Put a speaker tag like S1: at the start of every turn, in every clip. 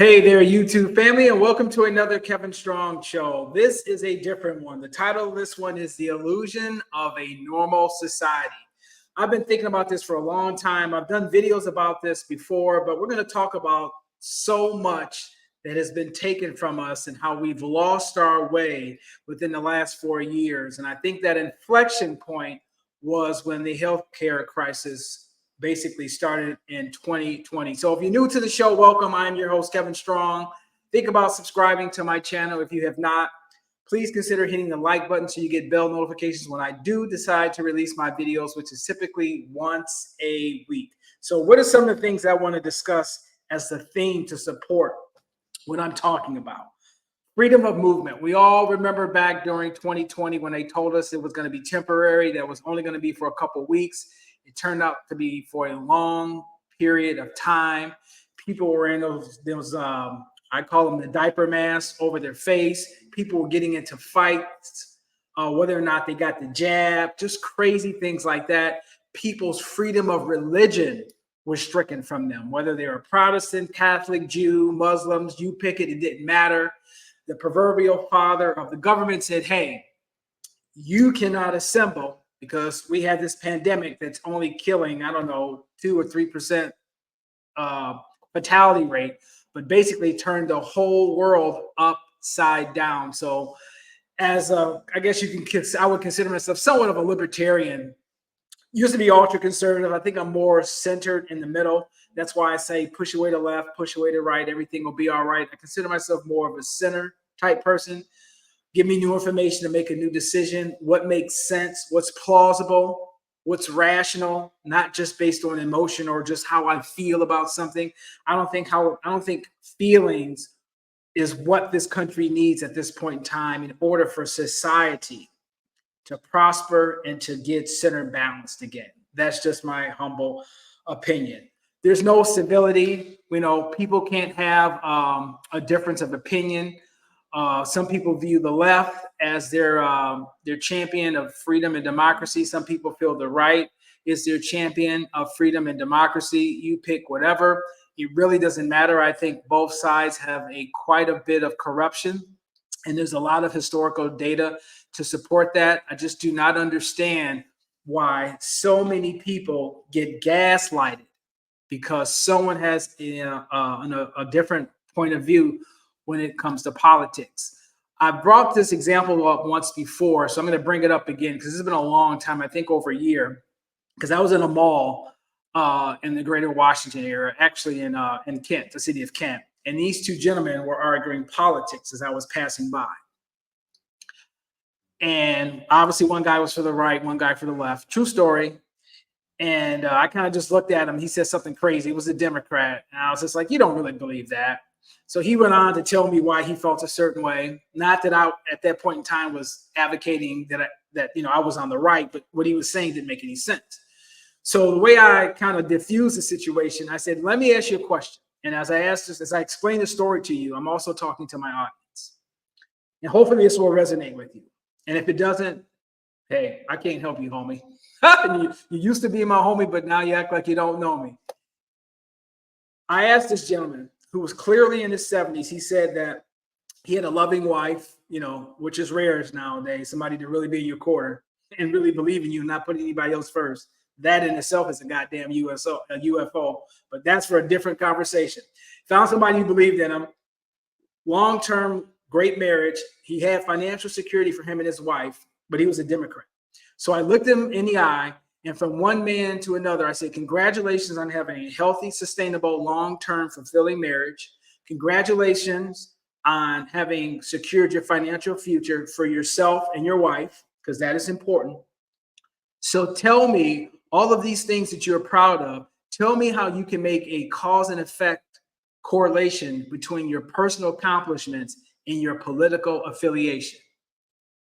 S1: Hey there, YouTube family, and welcome to another Kevin Strong show. This is a different one. The title of this one is The Illusion of a Normal Society. I've been thinking about this for a long time. I've done videos about this before, but we're going to talk about so much that has been taken from us and how we've lost our way within the last 4 years. And I think that inflection point was when the healthcare crisis basically started in 2020. So if you're new to the show, welcome. I'm your host, Kevin Strong. Think about subscribing to my channel if you have not. Please consider hitting the like button so you get bell notifications when I do decide to release my videos, which is typically once a week. So what are some of the things I want to discuss as the theme to support what I'm talking about? Freedom of movement. We all remember back during 2020 when they told us it was going to be temporary, that was only going to be for a couple of weeks. It turned out to be for a long period of time. People were in those I call them the diaper masks over their face. People were getting into fights, whether or not they got the jab, just crazy things like that. People's freedom of religion was stricken from them, whether they were Protestant, Catholic, Jew, Muslims, you pick it, it didn't matter. The proverbial father of the government said, hey, you cannot assemble because we have this pandemic that's only killing, I don't know, 2 or 3% fatality rate, but basically turned the whole world upside down. So as I guess I would consider myself somewhat of a libertarian. Used to be ultra conservative. I think I'm more centered in the middle. That's why I say push away to left, push away to right. Everything will be all right. I consider myself more of a center type person. Give me new information to make a new decision. What makes sense? What's plausible? What's rational? Not just based on emotion or just how I feel about something. I don't think feelings is what this country needs at this point in time in order for society to prosper and to get center balanced again. That's just my humble opinion. There's no civility. People can't have a difference of opinion. Some people view the left as their champion of freedom and democracy. Some people feel the right is their champion of freedom and democracy. You pick whatever. It really doesn't matter. I think both sides have quite a bit of corruption, and there's a lot of historical data to support that. I just do not understand why so many people get gaslighted because someone has a different point of view when it comes to politics. I brought this example up once before, so I'm going to bring it up again because it's been a long time, I think over a year, because I was in a mall in the greater Washington area, actually in Kent, the city of Kent, and these two gentlemen were arguing politics as I was passing by. And obviously one guy was for the right, one guy for the left. True story. And I kind of just looked at him. He said something crazy. It was a Democrat. And I was just like, you don't really believe that. So he went on to tell me why he felt a certain way. Not that I, at that point in time, was advocating that I was on the right, but what he was saying didn't make any sense. So the way I kind of diffused the situation, I said, let me ask you a question. And as I explain the story to you, I'm also talking to my audience. And hopefully this will resonate with you. And if it doesn't, hey, I can't help you, homie. You used to be my homie, but now you act like you don't know me. I asked this gentleman who was clearly in his 70s. He said that he had a loving wife, which is rare nowadays, somebody to really be in your corner and really believe in you, not put anybody else first. That in itself is a goddamn UFO, but that's for a different conversation. Found somebody who believed in him, long-term, great marriage. He had financial security for him and his wife, but he was a Democrat. So I looked him in the eye, and from one man to another, I said, congratulations on having a healthy, sustainable, long-term, fulfilling marriage. Congratulations on having secured your financial future for yourself and your wife, because that is important. So tell me all of these things that you're proud of. Tell me how you can make a cause and effect correlation between your personal accomplishments and your political affiliation.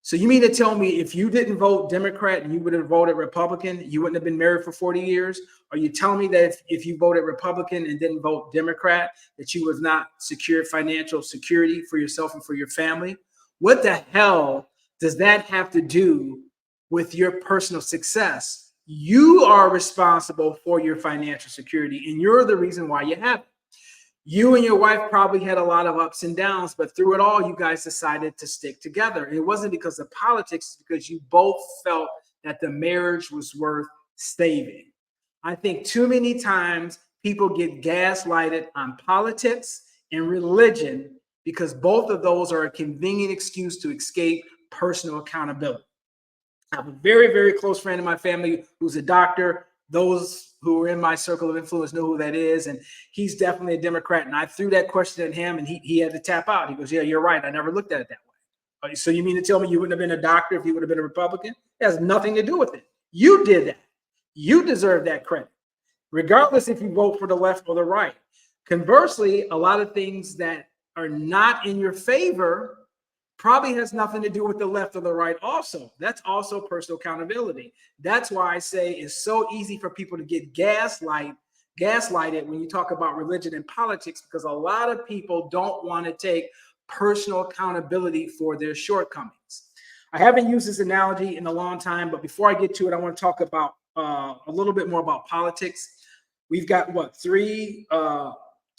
S1: So you mean to tell me if you didn't vote Democrat and you would have voted Republican, you wouldn't have been married for 40 years? Are you telling me that if you voted Republican and didn't vote Democrat, that you was not secured financial security for yourself and for your family? What the hell does that have to do with your personal success? You are responsible for your financial security, and you're the reason why you have it. You and your wife probably had a lot of ups and downs, but through it all, you guys decided to stick together. It wasn't because of politics, it's because you both felt that the marriage was worth saving. I think too many times people get gaslighted on politics and religion because both of those are a convenient excuse to escape personal accountability. I have a very, very close friend in my family who's a doctor. Those who are in my circle of influence know who that is. And he's definitely a Democrat. And I threw that question at him and he had to tap out. He goes, yeah, you're right. I never looked at it that way. So you mean to tell me you wouldn't have been a doctor if you would have been a Republican? It has nothing to do with it. You did that. You deserve that credit, regardless if you vote for the left or the right. Conversely, a lot of things that are not in your favor probably has nothing to do with the left or the right also. That's also personal accountability. That's why I say it's so easy for people to get gaslighted when you talk about religion and politics, because a lot of people don't want to take personal accountability for their shortcomings. I haven't used this analogy in a long time, but before I get to it, I want to talk about a little bit more about politics. We've got three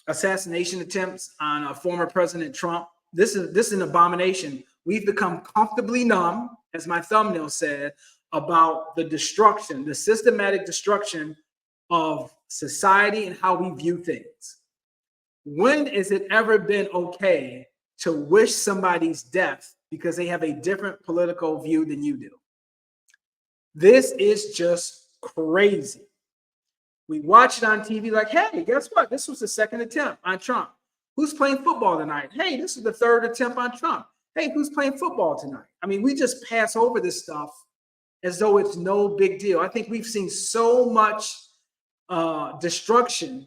S1: assassination attempts on former President Trump. This is an abomination. We've become comfortably numb, as my thumbnail said, about the destruction, the systematic destruction of society and how we view things. When has it ever been okay to wish somebody's death because they have a different political view than you do? This is just crazy. We watch it on TV like, hey, guess what? This was the second attempt on Trump. Who's playing football tonight? Hey, this is the third attempt on Trump. Hey, who's playing football tonight? I mean, we just pass over this stuff as though it's no big deal. I think we've seen so much destruction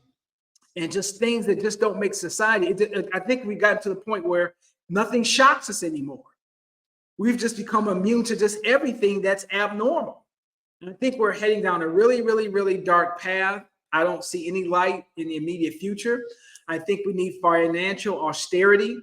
S1: and just things that just don't make society. I think we got to the point where nothing shocks us anymore. We've just become immune to just everything that's abnormal. And I think we're heading down a really, really, really dark path. I don't see any light in the immediate future. I think we need financial austerity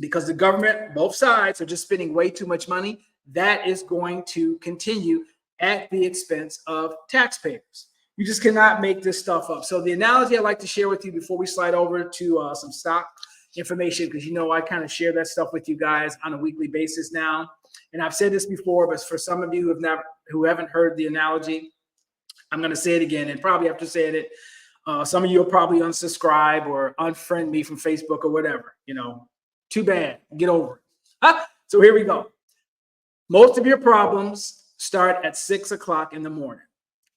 S1: because the government, both sides, are just spending way too much money. That is going to continue at the expense of taxpayers. You just cannot make this stuff up. So the analogy I'd like to share with you before we slide over to some stock information, because I kind of share that stuff with you guys on a weekly basis now. And I've said this before, but for some of you who haven't heard the analogy, I'm going to say it again. And probably after saying it, some of you will probably unsubscribe or unfriend me from Facebook or whatever. Too bad. Get over it. So here we go. Most of your problems start at 6 o'clock in the morning.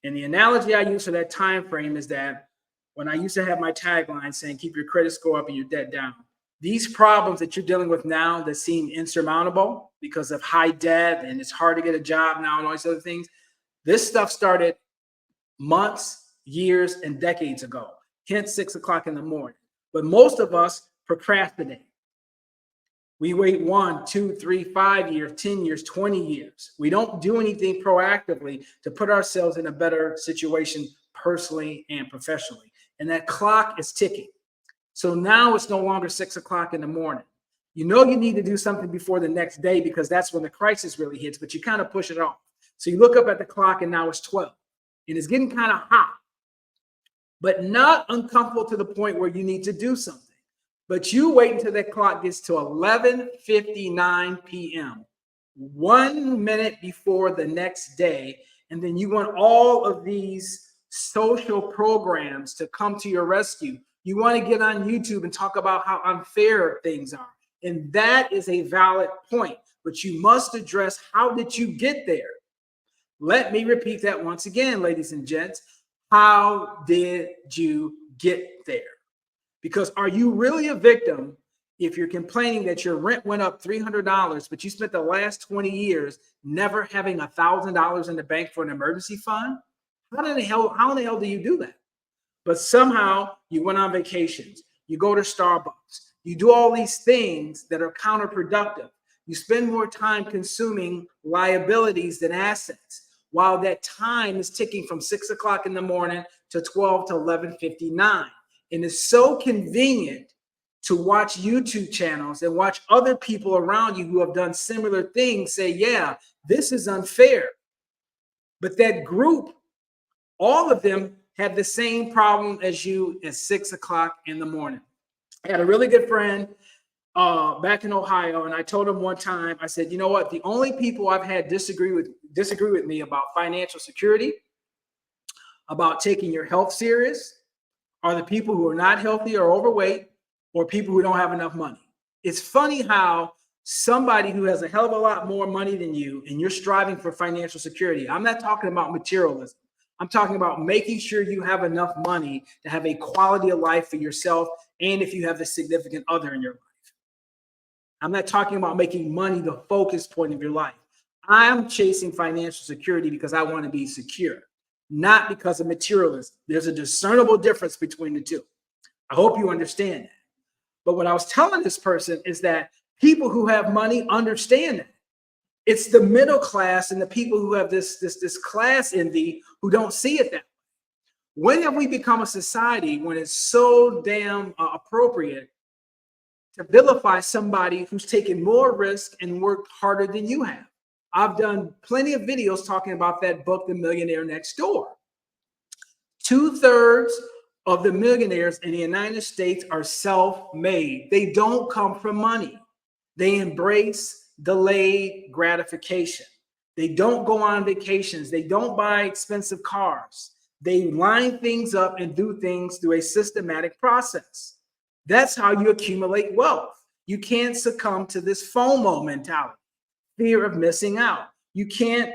S1: And the analogy I use for that time frame is that when I used to have my tagline saying, keep your credit score up and your debt down, these problems that you're dealing with now that seem insurmountable because of high debt and it's hard to get a job now and all these other things, this stuff started months, years, and decades ago, hence 6 o'clock in the morning. But most of us procrastinate. We wait 1, 2, 3, 5 years, 10 years, 20 years. We don't do anything proactively to put ourselves in a better situation personally and professionally. And that clock is ticking. So now it's no longer 6 o'clock in the morning. You need to do something before the next day because that's when the crisis really hits, but you kind of push it off. So you look up at the clock and now it's 12. And it's getting kind of hot, but not uncomfortable to the point where you need to do something. But you wait until that clock gets to 11:59 p.m., 1 minute before the next day. And then you want all of these social programs to come to your rescue. You want to get on YouTube and talk about how unfair things are. And that is a valid point, but you must address, how did you get there? Let me repeat that once again, ladies and gents. How did you get there? Because are you really a victim if you're complaining that your rent went up $300, but you spent the last 20 years never having $1,000 in the bank for an emergency fund? How in the hell do you do that? But somehow you went on vacations, you go to Starbucks, you do all these things that are counterproductive. You spend more time consuming liabilities than assets, while that time is ticking from 6 o'clock in the morning to 12 to 11:59. And it's so convenient to watch YouTube channels and watch other people around you who have done similar things say, yeah, this is unfair. But that group, all of them had the same problem as you at 6 o'clock in the morning. I had a really good friend back in Ohio, and I told him one time, I said, you know what? The only people I've had disagree with me about financial security, about taking your health serious, are the people who are not healthy or overweight, or people who don't have enough money. It's funny how somebody who has a hell of a lot more money than you and you're striving for financial security. I'm not talking about materialism. I'm talking about making sure you have enough money to have a quality of life for yourself and if you have a significant other in your life. I'm not talking about making money the focus point of your life. I'm chasing financial security because I want to be secure, not because of materialism. There's a discernible difference between the two. I hope you understand that. But what I was telling this person is that people who have money understand that. It's the middle class and the people who have this class envy who don't see it that way. When have we become a society when it's so damn appropriate to vilify somebody who's taken more risk and worked harder than you have? I've done plenty of videos talking about that book, The Millionaire Next Door. 2/3 of the millionaires in the United States are self-made. They don't come from money. They embrace delayed gratification. They don't go on vacations. They don't buy expensive cars. They line things up and do things through a systematic process. That's how you accumulate wealth. You can't succumb to this FOMO mentality, fear of missing out. You can't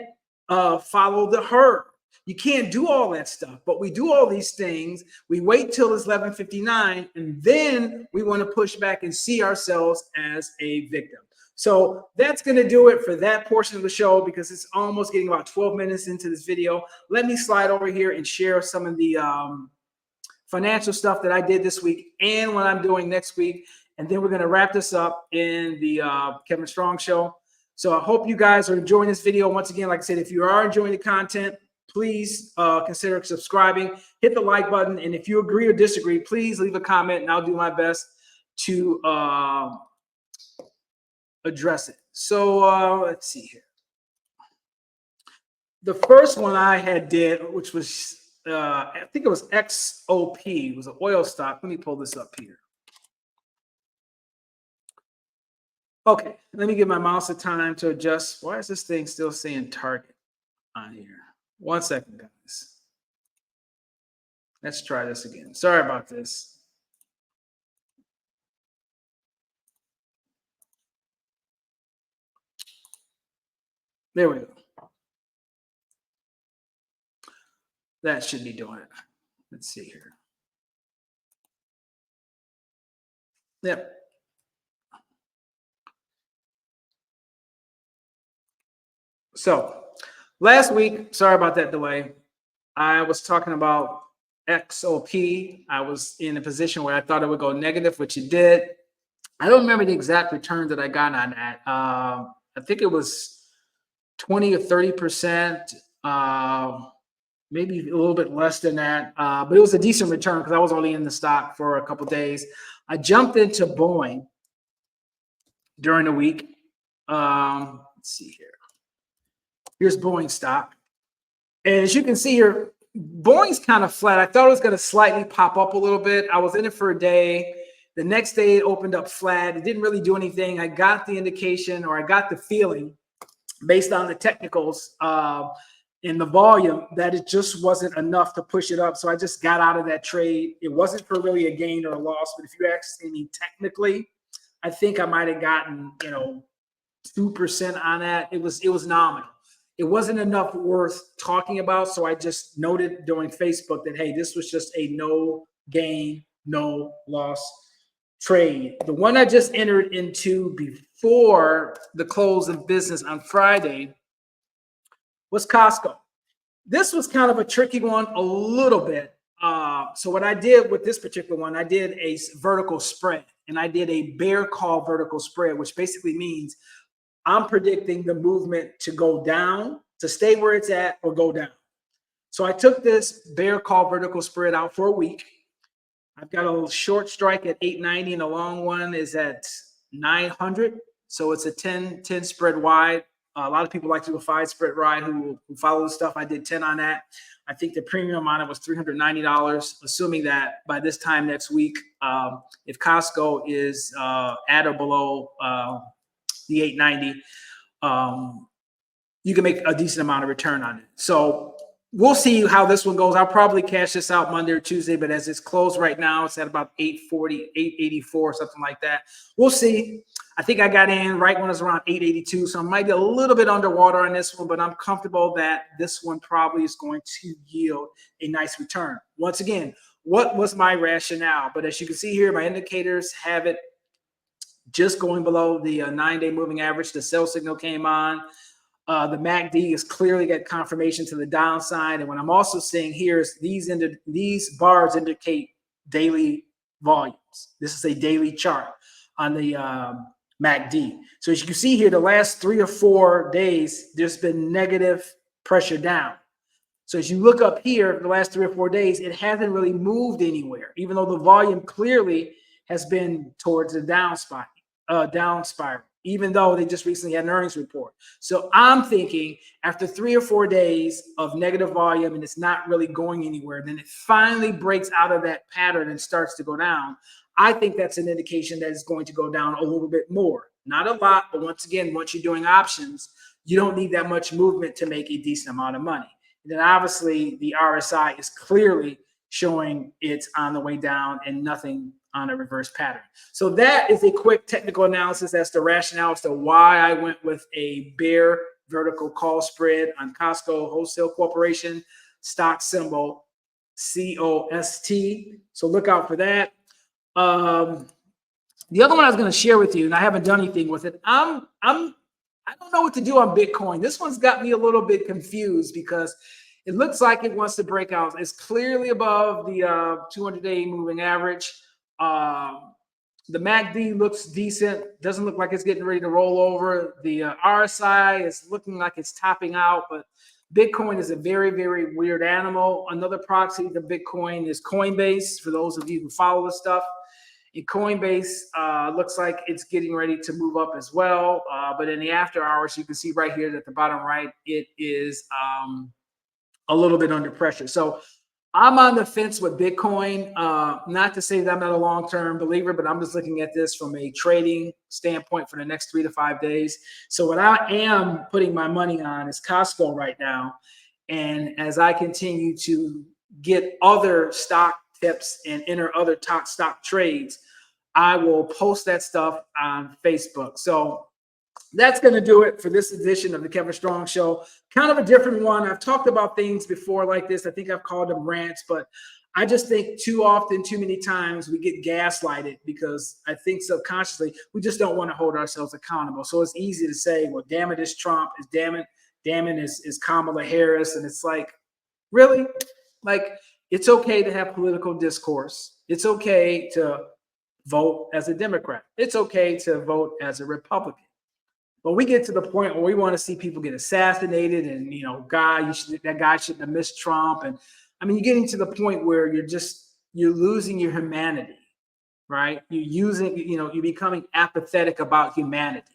S1: follow the herd. You can't do all that stuff, but we do all these things. We wait till it's 11:59, and then we want to push back and see ourselves as a victim. So that's going to do it for that portion of the show because it's almost getting about 12 minutes into this video. Let me slide over here and share some of the financial stuff that I did this week and what I'm doing next week. And then we're going to wrap this up in the Kevin Strong Show. So I hope you guys are enjoying this video. Once again, like I said, if you are enjoying the content, please consider subscribing, hit the like button. And if you agree or disagree, please leave a comment and I'll do my best to address it. So let's see here. The first one I had did, which was, I think it was XOP, it was an oil stock. Let me pull this up here. Okay, let me give my mouse a time to adjust. Why is this thing still saying target on here? 1 second, guys. Let's try this again. Sorry about this. There we go. That should be doing it. Let's see here. Yep. So last week, sorry about that delay. I was talking about XOP. I was in a position where I thought it would go negative, which it did. I don't remember the exact return that I got on that. I think it was 20 or 30%, maybe a little bit less than that. But it was a decent return because I was only in the stock for a couple of days. I jumped into Boeing during the week. Let's see here. Here's Boeing stock. And as you can see here, Boeing's kind of flat. I thought it was going to slightly pop up a little bit. I was in it for a day. The next day it opened up flat. It didn't really do anything. I got the indication, or I got the feeling based on the technicals in the volume that it just wasn't enough to push it up. So I just got out of that trade. It wasn't for really a gain or a loss, but if you ask me technically, I think I might have gotten, 2% on that. It was nominal. It wasn't enough worth talking about. So I just noted during Facebook that, hey, this was just a no gain, no loss trade. The one I just entered into before the close of business on Friday was Costco. This was kind of a tricky one a little bit. So what I did with this particular one, I did a vertical spread, and I did a bear call vertical spread, which basically means I'm predicting the movement to go down, to stay where it's at, or go down. So I took this bear call vertical spread out for a week. I've got a short strike at 890 and a long one is at 900. So it's a 10 spread wide A lot of people like to do a 5 spread ride who follow the stuff. I did 10 on that. I think the premium on it was $390, assuming that by this time next week, if Costco is at or below the 890, you can make a decent amount of return on it. So we'll see how this one goes. I'll probably cash this out Monday or Tuesday, but as it's closed right now, it's at about 840, 884, something like that. We'll see. I think I got in right when it was around 882, so I might be a little bit underwater on this one, but I'm comfortable that this one probably is going to yield a nice return. Once again, what was my rationale? But as you can see here, my indicators have it just going below the 9-day moving average. The sell signal came on. The MACD is clearly got confirmation to the downside. And what I'm also seeing here is these bars indicate daily volumes. This is a daily chart on the MACD. So as you can see here, the last 3 or 4 days, there's been negative pressure down. So as you look up here, the last 3 or 4 days, it hasn't really moved anywhere, even though the volume clearly has been towards the down spiral, even though they just recently had an earnings report. So I'm thinking after 3 or 4 days of negative volume and it's not really going anywhere, then it finally breaks out of that pattern and starts to go down. I think that's an indication that it's going to go down a little bit more. Not a lot, but once again, once you're doing options, you don't need that much movement to make a decent amount of money. And then obviously the RSI is clearly showing it's on the way down and nothing on a reverse pattern. So that is a quick technical analysis as to rationale as to why I went with a bear vertical call spread on Costco Wholesale Corporation, stock symbol COST. So look out for that. The other one I was going to share with you, and I haven't done anything with it. I don't know what to do on Bitcoin. This one's got me a little bit confused because it looks like it wants to break out. It's clearly above the 200-day moving average. The MACD looks decent. Doesn't look like it's getting ready to roll over. The RSI is looking like it's topping out, but Bitcoin is a very, very weird animal. Another proxy to Bitcoin is Coinbase, for those of you who follow this stuff. And Coinbase looks like it's getting ready to move up as well. But in the after hours, you can see right here at the bottom right, it is a little bit under pressure. So I'm on the fence with Bitcoin. Not to say that I'm not a long-term believer, but I'm just looking at this from a trading standpoint for the next 3 to 5 days. So what I am putting my money on is Costco right now. And as I continue to get other stock tips and enter other top stock trades, I will post that stuff on Facebook. So that's going to do it for this edition of the Kevin Strong Show. Kind of a different one. I've talked about things before like this. I think I've called them rants, but I just think too often, too many times we get gaslighted because I think subconsciously we just don't want to hold ourselves accountable. So it's easy to say, well, damn it, it's Trump. Damn it is Kamala Harris. And it's like, really? Like, it's okay to have political discourse. It's okay to vote as a Democrat. It's okay to vote as a Republican. But we get to the point where we want to see people get assassinated and, you know, that guy shouldn't have missed Trump. And I mean, you're getting to the point where you're losing your humanity, right? You're becoming apathetic about humanity.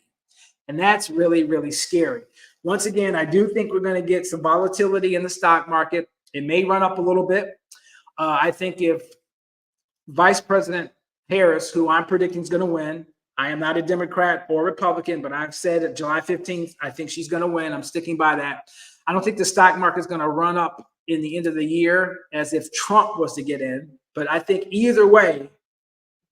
S1: And that's really, really scary. Once again, I do think we're going to get some volatility in the stock market. It may run up a little bit. I think if Vice President Harris, who I'm predicting is going to win, I am not a Democrat or Republican, but I've said that July 15th, I think she's going to win. I'm sticking by that. I don't think the stock market is going to run up in the end of the year as if Trump was to get in. But I think either way,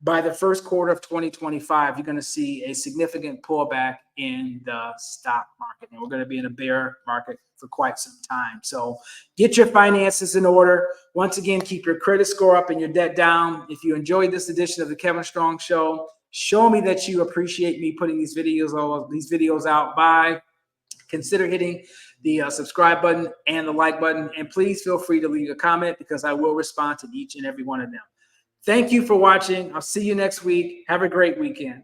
S1: by the first quarter of 2025, you're going to see a significant pullback in the stock market. And we're going to be in a bear market for quite some time. So get your finances in order. Once again, keep your credit score up and your debt down. If you enjoyed this edition of the Kevin Strong Show, show me that you appreciate me putting these videos out by consider hitting the subscribe button and the like button. And please feel free to leave a comment because I will respond to each and every one of them. Thank you for watching. I'll see you next week. Have a great weekend.